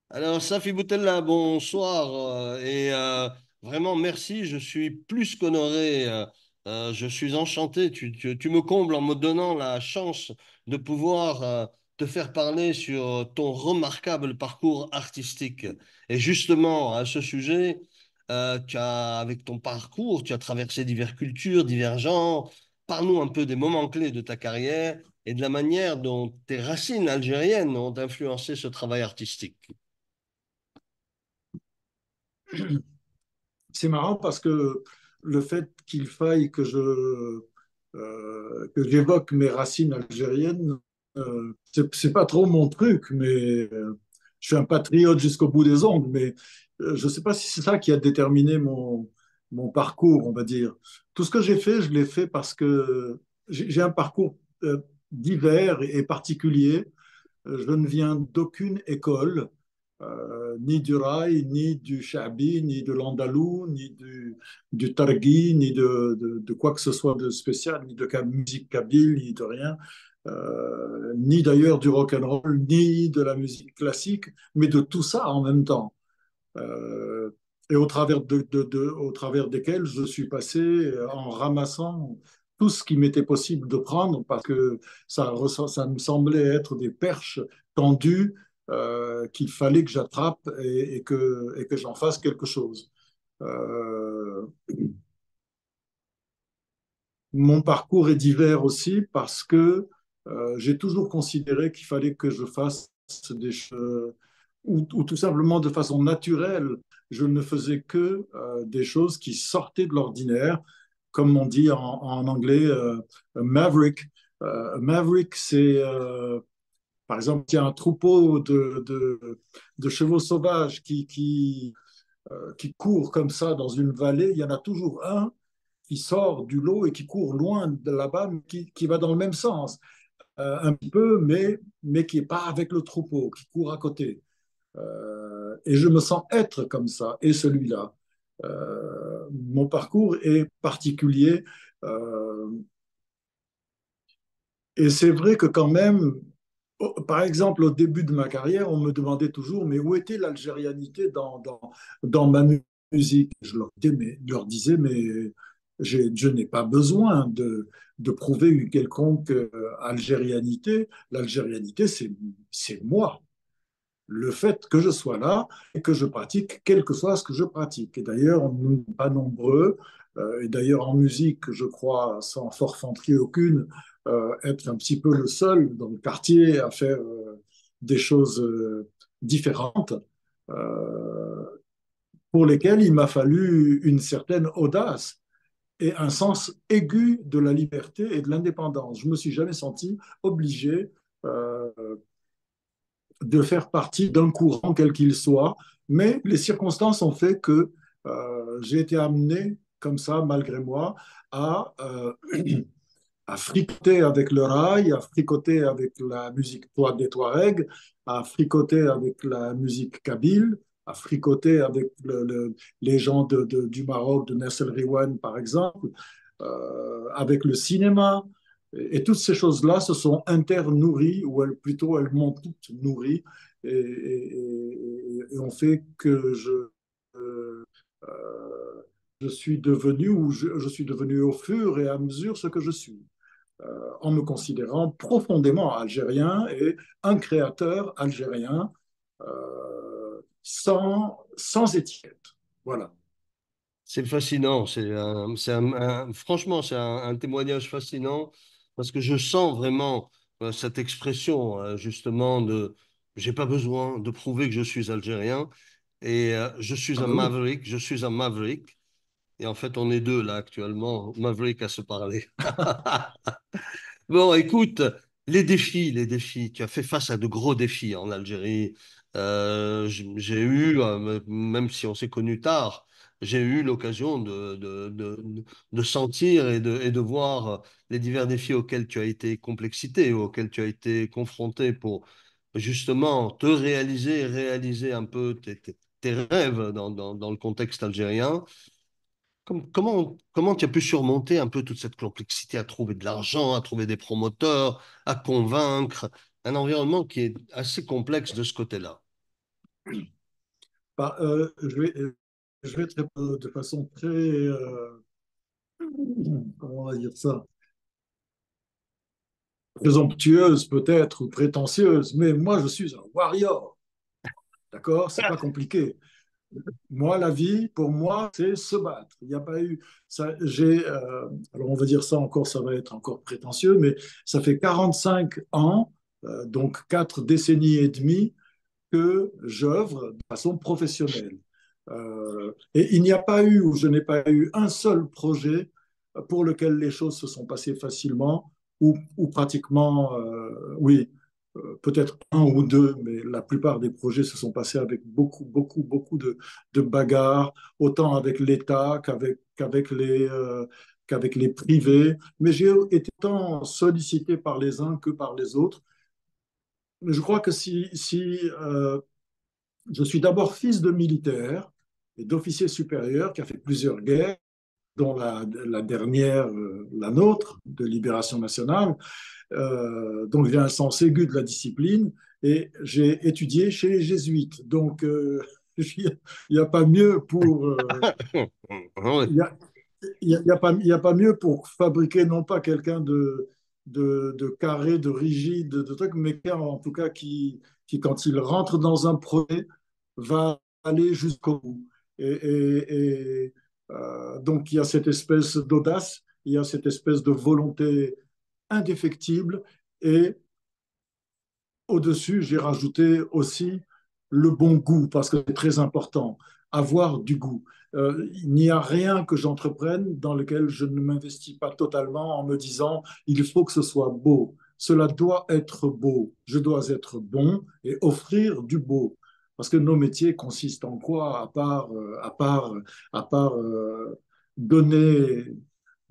Alors, Safi Boutella, bonsoir. Vraiment, merci. Je suis plus qu'honoré. Je suis enchanté. Tu me combles en me donnant la chance de pouvoir te faire parler sur ton remarquable parcours artistique. Et justement, à ce sujet, avec ton parcours, tu as traversé diverses cultures, divers genres. Parle-nous un peu des moments clés de ta carrière et de la manière dont tes racines algériennes ont influencé ce travail artistique. C'est marrant parce que le fait qu'il faille que j'évoque mes racines algériennes, c'est pas trop mon truc, mais je suis un patriote jusqu'au bout des ongles, mais je ne sais pas si c'est ça qui a déterminé mon parcours, on va dire. Tout ce que j'ai fait, je l'ai fait parce que j'ai un parcours divers et particulier. Je ne viens d'aucune école, ni du Rail, ni du Sha'bi, ni de l'Andalou, ni du Targhi, ni de quoi que ce soit de spécial, ni de musique kabyle, ni de rien, ni d'ailleurs du rock and roll, ni de la musique classique, mais de tout ça en même temps. Euh, et au travers desquels je suis passé en ramassant tout ce qui m'était possible de prendre parce que ça me semblait être des perches tendues qu'il fallait que j'attrape et que j'en fasse quelque chose. Euh, Mon parcours est divers aussi parce que j'ai toujours considéré qu'il fallait que je fasse des choses, ou tout simplement de façon naturelle, je ne faisais que des choses qui sortaient de l'ordinaire, comme on dit en anglais, maverick. Maverick, c'est par exemple, il y a un troupeau de chevaux sauvages qui court comme ça dans une vallée. Il y en a toujours un qui sort du lot et qui court loin de là-bas, mais qui va dans le même sens, un petit peu, mais qui n'est pas avec le troupeau, qui court à côté. Et je me sens être comme ça, et celui-là. Mon parcours est particulier, euh, et c'est vrai que quand même, par exemple, au début de ma carrière, on me demandait toujours, mais où était l'algérianité dans ma musique? Je leur disais, mais je n'ai pas besoin de prouver une quelconque algérianité. L'algérianité, c'est moi. Le fait que je sois là et que je pratique, quel que soit ce que je pratique. Et d'ailleurs, nous ne sommes pas nombreux. Et d'ailleurs, en musique, je crois, sans forfanterie aucune, être un petit peu le seul dans le quartier à faire des choses différentes, euh, pour lesquelles il m'a fallu une certaine audace et un sens aigu de la liberté et de l'indépendance. Je ne me suis jamais senti obligé euh, de faire partie d'un courant quel qu'il soit, mais les circonstances ont fait que j'ai été amené comme ça, malgré moi, à, euh, à fricoter avec le rail, à fricoter avec la musique des Touaregs, à fricoter avec la musique kabyle, à fricoter avec les gens du Maroc, de Nasser Riwan, par exemple, avec le cinéma. Et toutes ces choses-là se sont internourries, ou plutôt elles m'ont toutes nourri, et ont fait que je suis devenu, ou je suis devenu au fur et à mesure ce que je suis, en me considérant profondément algérien et un créateur algérien sans étiquette. Voilà. C'est fascinant, franchement, c'est un témoignage fascinant parce que je sens vraiment cette expression justement de j'ai pas besoin de prouver que je suis algérien et je suis Ah un ben oui. maverick, je suis un maverick et en fait on est deux là actuellement, maverick à se parler. Bon, écoute, les défis, tu as fait face à de gros défis en Algérie. J'ai eu, même si on s'est connus tard, j'ai eu l'occasion de sentir et de voir les divers défis auxquels tu as été complexité, auxquels tu as été confronté pour justement te réaliser et réaliser un peu tes rêves dans le contexte algérien. Comment tu as pu surmonter un peu toute cette complexité à trouver de l'argent, à trouver des promoteurs, à convaincre, un environnement qui est assez complexe de ce côté-là? Je vais te répondre de façon très, comment on va dire ça, présomptueuse peut-être, ou prétentieuse, mais moi, je suis un warrior, d'accord? C'est pas compliqué. Moi, la vie, pour moi, c'est se battre. Il n'y a pas eu ça. Alors on va dire ça encore, ça va être encore prétentieux, mais ça fait 45 ans, donc 4 décennies et demie, que j'œuvre de façon professionnelle. Et il n'y a pas eu, ou je n'ai pas eu un seul projet pour lequel les choses se sont passées facilement, ou pratiquement, oui, peut-être un ou deux, mais la plupart des projets se sont passés avec beaucoup, beaucoup, beaucoup de bagarres, autant avec l'État qu'avec les privés. Mais j'ai été tant sollicité par les uns que par les autres. Je crois que si je suis d'abord fils de militaire et d'officier supérieur qui a fait plusieurs guerres, dont la dernière, la nôtre, de libération nationale. Donc j'ai un sens aigu de la discipline et j'ai étudié chez les jésuites. Donc il n'y a pas mieux pour Oui. il y a, il y a pas mieux pour fabriquer non pas quelqu'un de carré, de rigide, de truc, mais en tout cas quand il rentre dans un projet, va aller jusqu'au bout. Donc il y a cette espèce d'audace, il y a cette espèce de volonté indéfectible et au-dessus, j'ai rajouté aussi le bon goût, parce que c'est très important, avoir du goût. Il n'y a rien que j'entreprenne dans lequel je ne m'investis pas totalement en me disant, il faut que ce soit beau. Cela doit être beau. Je dois être bon et offrir du beau. Parce que nos métiers consistent en quoi, à part donner,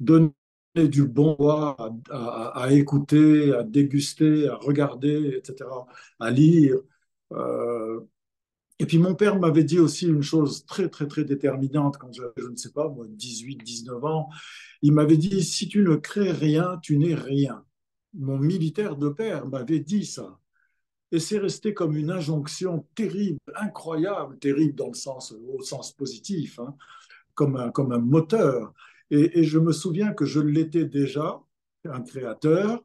donner du bon bois à écouter, à déguster, à regarder, etc., à lire. Euh, et puis mon père m'avait dit aussi une chose très, très, très déterminante quand j'avais, je ne sais pas, moi, 18, 19 ans. Il m'avait dit, si tu ne crées rien, tu n'es rien. Mon militaire de père m'avait dit ça. Et c'est resté comme une injonction terrible, incroyable, terrible dans le sens, au sens positif, hein, comme un moteur. Et je me souviens que je l'étais déjà, un créateur,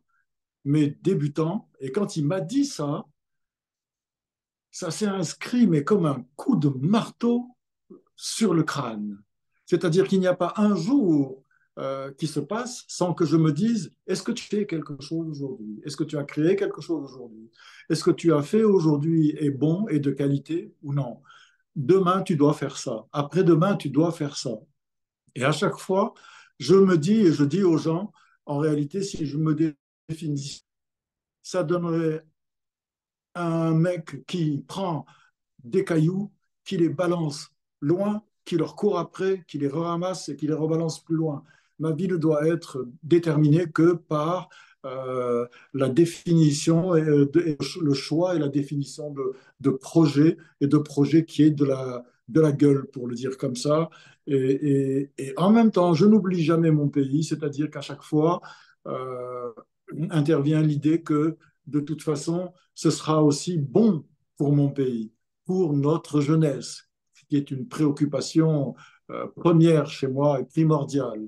mais débutant. Et quand il m'a dit ça, ça s'est inscrit, mais comme un coup de marteau sur le crâne. C'est-à-dire qu'il n'y a pas un jour qui se passe sans que je me dise, est-ce que tu fais quelque chose aujourd'hui? Est-ce que tu as créé quelque chose aujourd'hui? Est-ce que tu as fait aujourd'hui est bon et de qualité ou non? Demain, tu dois faire ça. Après-demain, tu dois faire ça. Et à chaque fois, je me dis et je dis aux gens, en réalité, si je me définis, ça donnerait un mec qui prend des cailloux, qui les balance loin, qui leur court après, qui les ramasse et qui les rebalance plus loin. Ma vie ne doit être déterminée que par la définition, et le choix et la définition de projets et de projets qui est de la gueule, pour le dire comme ça. Et en même temps, je n'oublie jamais mon pays, c'est-à-dire qu'à chaque fois, euh, intervient l'idée que de toute façon, ce sera aussi bon pour mon pays, pour notre jeunesse, qui est une préoccupation première chez moi et primordiale.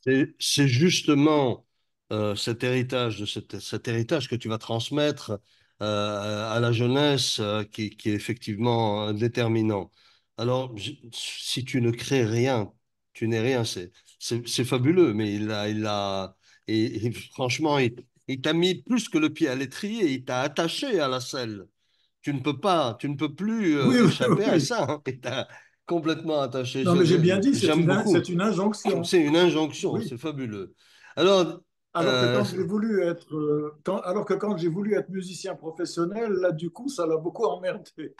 C'est justement cet héritage, cet héritage que tu vas transmettre à la jeunesse qui est effectivement déterminant. Alors, si tu ne crées rien, tu n'es rien, c'est fabuleux, mais et franchement, il t'a mis plus que le pied à l'étrier, il t'a attaché à la selle. Tu ne peux plus Oui, oui, échapper à oui. ça, hein. Il t'a complètement attaché. Non, mais j'ai bien dit, J'aime beaucoup. c'est une injonction. C'est une injonction, Oui. c'est fabuleux. Alors, Alors que euh, quand j'ai voulu être, alors que quand j'ai voulu être musicien professionnel, là, du coup, ça l'a beaucoup emmerdé.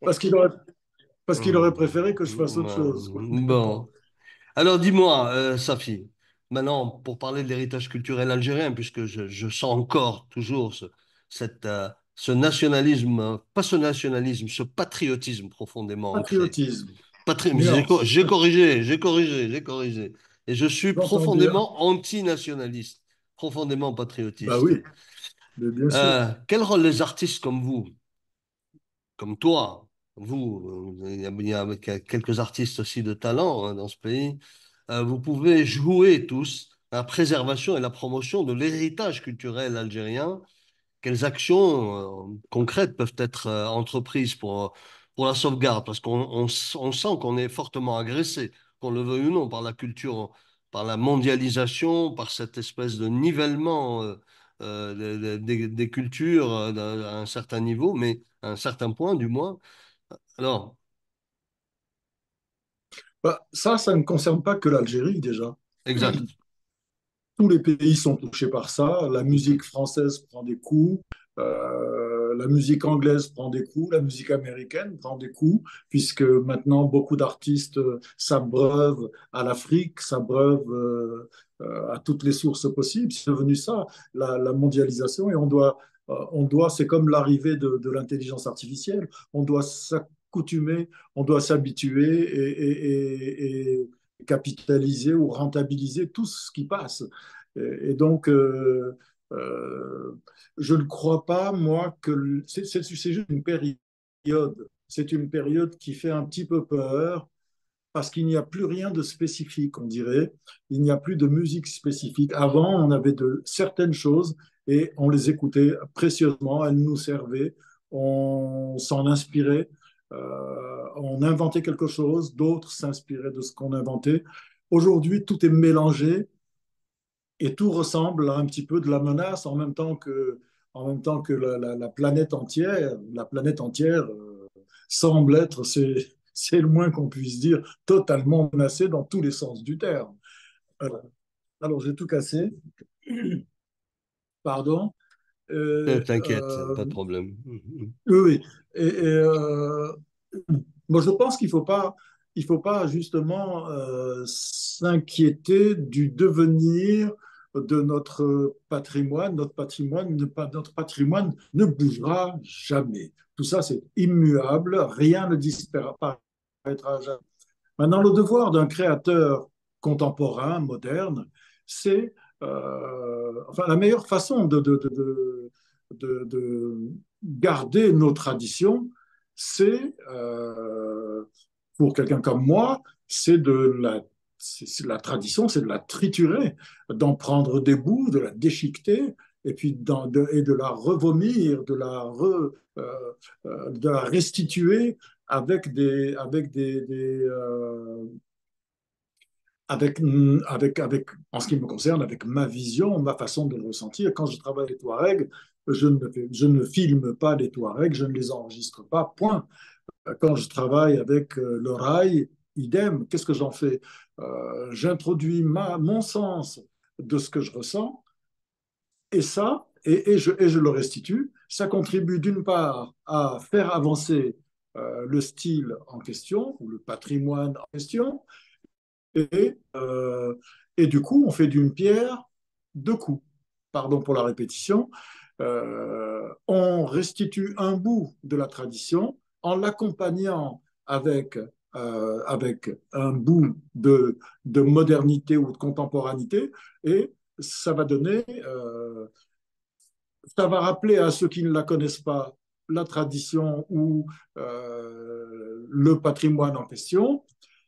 Parce qu'il aurait, parce qu'il aurait préféré que je fasse autre chose, quoi. Mais bon. bon. Alors, dis-moi, Safi, maintenant, pour parler de l'héritage culturel algérien, puisque je sens encore toujours ce nationalisme, pas ce nationalisme, ce patriotisme profondément ancré. Patriotisme, nuance. J'ai corrigé. Et je suis J'entends bien. profondément antinationaliste, profondément Bah patriotiste. oui, mais bien sûr. Quel rôle les artistes comme vous? comme toi, vous, il y a quelques artistes aussi de talent hein, dans ce pays, vous pouvez jouer tous à la préservation et la promotion de l'héritage culturel algérien. Quelles actions concrètes peuvent être entreprises pour la sauvegarde? Parce on sent qu'on est fortement agressé, qu'on le veuille ou non, par la culture, par la mondialisation, par cette espèce de nivellement des cultures à un certain niveau, mais à un certain point du moins. Alors, Bah, ça ne concerne pas que l'Algérie déjà. exact. Tous les pays sont touchés par ça. La Mhm. musique française prend des coups, la musique anglaise prend des coups, la musique américaine prend des coups, puisque maintenant beaucoup d'artistes s'abreuvent à l'Afrique, s'abreuvent à toutes les sources possibles. C'est devenu ça, la mondialisation, et on doit, c'est comme l'arrivée de l'intelligence artificielle, on doit s'accoutumer, on doit s'habituer et capitaliser ou rentabiliser tout ce qui passe. Et donc, je ne crois pas, moi, que c'est juste une période. C'est une période qui fait un petit peu peur parce qu'il n'y a plus rien de spécifique, on dirait. Il n'y a plus de musique spécifique. Avant, on avait de certaines choses et on les écoutait précieusement. Elles nous servaient. On s'en inspirait. On inventait quelque chose. D'autres s'inspiraient de ce qu'on inventait. Aujourd'hui, tout est mélangé et tout ressemble à un petit peu de la menace en même temps que la planète entière semble être, c'est le moins qu'on puisse dire, totalement menacée dans tous les sens du terme. Voilà. Alors, j'ai tout cassé, pardon. T'inquiète, pas de problème. Mhm. Oui, oui. Moi, je pense il faut pas justement s'inquiéter du devenir de notre patrimoine. Notre patrimoine ne bougera jamais. Tout ça, c'est immuable. Rien ne disparaîtra jamais. Maintenant, le devoir d'un créateur contemporain, moderne, c'est enfin la meilleure façon de garder nos traditions, c'est pour quelqu'un comme moi, c'est de la la tradition, c'est de la triturer, d'en prendre des bouts, de la déchiqueter, et puis et de la revomir, de la restituer avec, en ce qui me concerne, avec ma vision, ma façon de le ressentir. Quand je travaille les Touaregs, je ne filme pas les Touaregs, je ne les enregistre pas, point. Quand je travaille avec le rail, idem, qu'est-ce que j'en fais? J'introduis mon sens de ce que je ressens, et ça, et je le restitue. Ça contribue d'une part à faire avancer le style en question, ou le patrimoine en question, et, euh, et du coup, on fait d'une pierre deux coups. Pardon pour la répétition. On restitue un bout de la tradition en l'accompagnant avec un bout de modernité ou de contemporanité, et ça va donner, ça va rappeler à ceux qui ne la connaissent pas la tradition ou le patrimoine en question,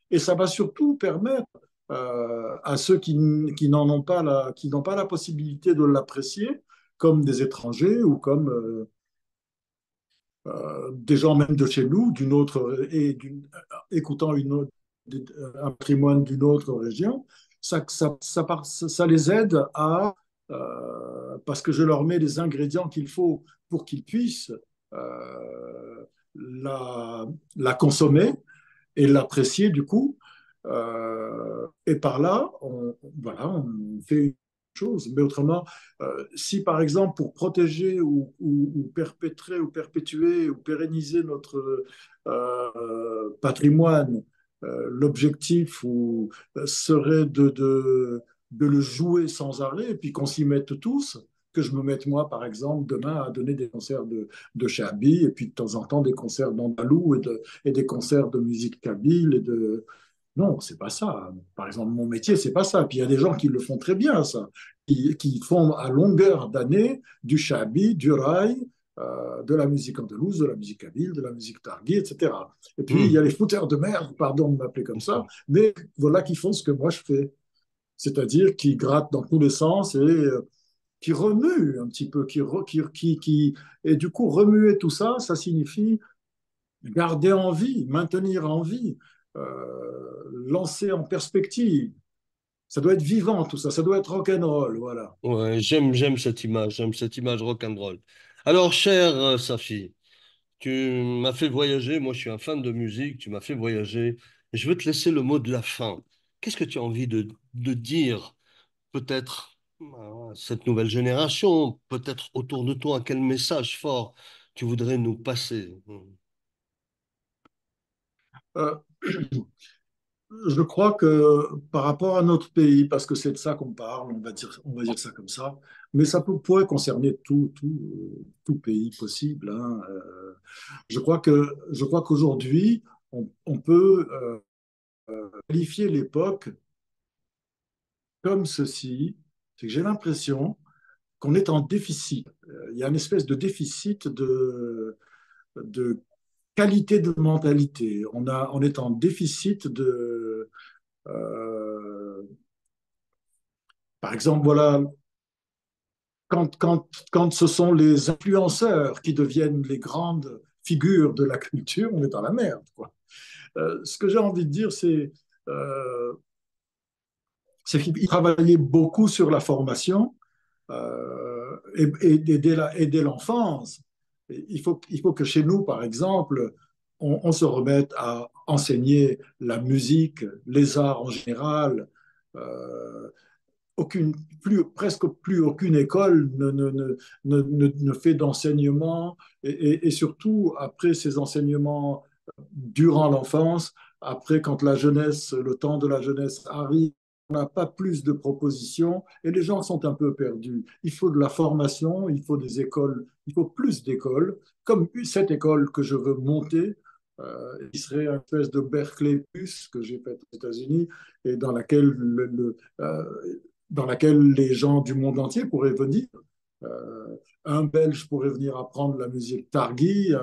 et ça va surtout permettre à ceux qui n'en ont pas qui n'ont pas la possibilité de l'apprécier, comme des étrangers ou comme des gens même de chez nous, écoutant un patrimoine d'une autre région, ça les aide parce que je leur mets les ingrédients qu'il faut pour qu'ils puissent euh, la consommer et l'apprécier du coup. Et par là, voilà, on fait une chose. Mais autrement, si par exemple, pour protéger ou perpétrer ou perpétuer ou pérenniser notre patrimoine, l'objectif serait de le jouer sans arrêt et puis qu'on s'y mette tous, que je me mette moi, par exemple, demain à donner des concerts de Chabi et puis de temps en temps des concerts d'Andalou et des concerts de musique kabyle non, c'est pas ça. Par exemple, mon métier, c'est pas ça. Puis il y a des gens qui le font très bien, ça, qui font à longueur d'année du chabi, du rail, de la musique andalouse, de la musique kabyle, de la musique targui, etc. Et puis, il y a Hmm. les fouteurs de merde, pardon de m'appeler comme ça, mais voilà qui font ce que moi je fais. C'est-à-dire qui grattent dans tous les sens et qui remuent un petit peu, et du coup, remuer tout ça, ça signifie garder en vie, maintenir en vie, lancer en perspective. Ça doit être vivant tout ça doit être rock'n'roll, voilà. Ouais, j'aime cette image rock'n'roll. Alors, cher Safi, tu m'as fait voyager, moi je suis un fan de musique, tu m'as fait voyager, et je veux te laisser le mot de la fin. Qu'est-ce que tu as envie de dire, peut-être à cette nouvelle génération, peut-être autour de toi, quel message fort tu voudrais nous passer? Euh, je crois que par rapport à notre pays, parce que c'est de ça qu'on parle, on va dire ça comme ça, mais pourrait concerner tout pays possible, hein. Je crois qu'aujourd'hui, on peut qualifier l'époque comme ceci, c'est que j'ai l'impression qu'on est en déficit. Il y a une espèce de déficit de qualité de mentalité. On est en déficit euh, par exemple, voilà, quand ce sont les influenceurs qui deviennent les grandes figures de la culture, on est dans la merde, quoi. Ce que j'ai envie de dire, euh, c'est qu'il travaillait beaucoup sur la formation, et dès l'enfance. Il faut que chez nous, par exemple, on se remette à enseigner la musique, les arts en général. Euh, Presque plus aucune école ne fait d'enseignement et surtout après ces enseignements durant l'enfance, après quand la jeunesse, le temps de la jeunesse arrive, on n'a pas plus de propositions et les gens sont un peu perdus. Il faut de la formation, il faut des écoles, il faut plus d'écoles, comme cette école que je veux monter, qui serait une espèce de Berkeley plus que j'ai fait aux États-Unis et dans laquelle les gens du monde entier pourraient venir. Euh, un Belge pourrait venir apprendre la musique targui,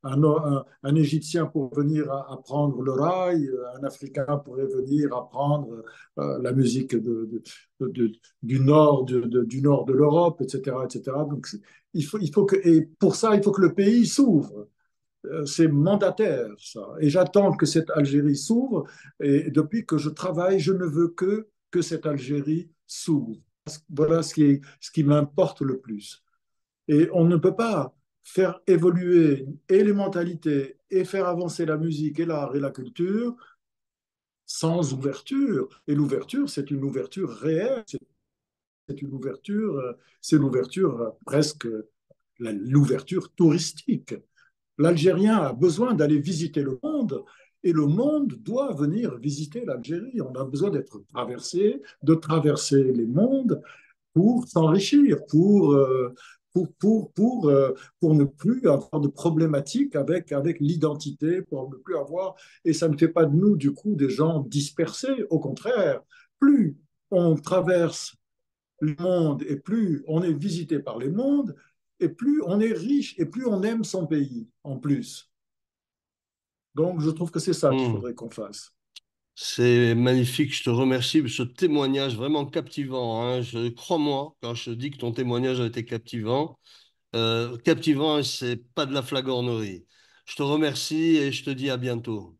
un Égyptien pourrait venir apprendre le rail, un Africain pourrait venir apprendre la musique du nord du nord de l'Europe, etc., etc. Donc il faut que, et pour ça, il faut que le pays s'ouvre. C'est mandataire, ça. Et j'attends que cette Algérie s'ouvre. Et depuis que je travaille, je ne veux que cette Algérie s'ouvre. Voilà ce qui m'importe le plus. Et on ne peut pas faire évoluer et les mentalités et faire avancer la musique et l'art et la culture sans ouverture. Et l'ouverture, c'est une ouverture réelle, c'est l'ouverture presque l'ouverture touristique. L'Algérien a besoin d'aller visiter le monde et le monde doit venir visiter l'Algérie. On a besoin d'être traversé, de traverser les mondes pour s'enrichir, pour ne plus avoir de problématiques avec l'identité, pour ne plus avoir, et ça ne fait pas de nous, du coup, des gens dispersés. Au contraire, plus on traverse le monde et plus on est visité par les mondes, et plus on est riche et plus on aime son pays en plus. Donc, je trouve que c'est ça qu'il Hmm. faudrait qu'on fasse. C'est magnifique, je te remercie pour ce témoignage vraiment captivant, hein. Crois-moi quand je te dis que ton témoignage a été captivant. Captivant, c'est pas de la flagornerie. Je te remercie et je te dis à bientôt.